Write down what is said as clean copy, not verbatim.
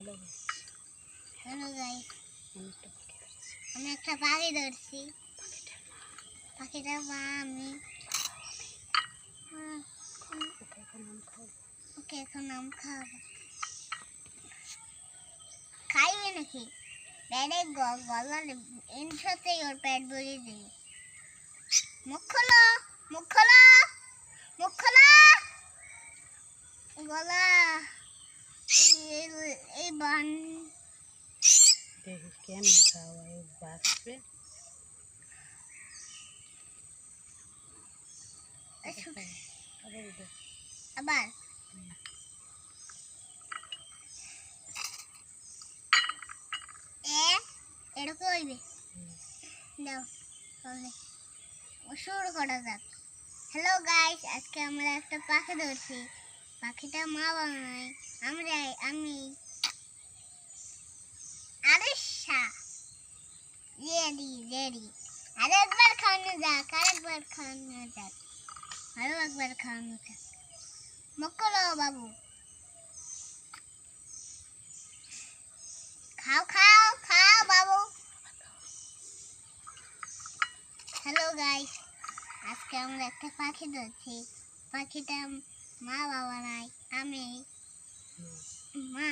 Hello guys, আমি একটা পাখি ধরছি। পাখিটার মা আমি। ওকে এখন নাম খাওয়াবো। খাইবে নাকি? ডাইরেক্ট গলার ইনসাতেই ওর পেট ভরিয়ে দিই। মুখ খোলো, মুখ খোলো, মুখ খোলো। গলা এই বান দেখি কেমন খাওয়ায় বাঁচবে। আবার এরকম হইবে। দাও তাহলে শুরু করা যাক। হ্যালো গাইস, আজকে আমরা একটা পাখি ধরছি। পাখিটা মা বানাই আমি আরিশা। রেডি আরেকবার খাওয়ানো যাক, আরো একবার খাওয়ানো যাক। মক্কলো বাবু, খাও খাও খাও বাবু। হ্যালো গাইস, আজকে আমরা একটা পাখি ধরছি। পাখিটা মা বাবা নাই, আমি মা।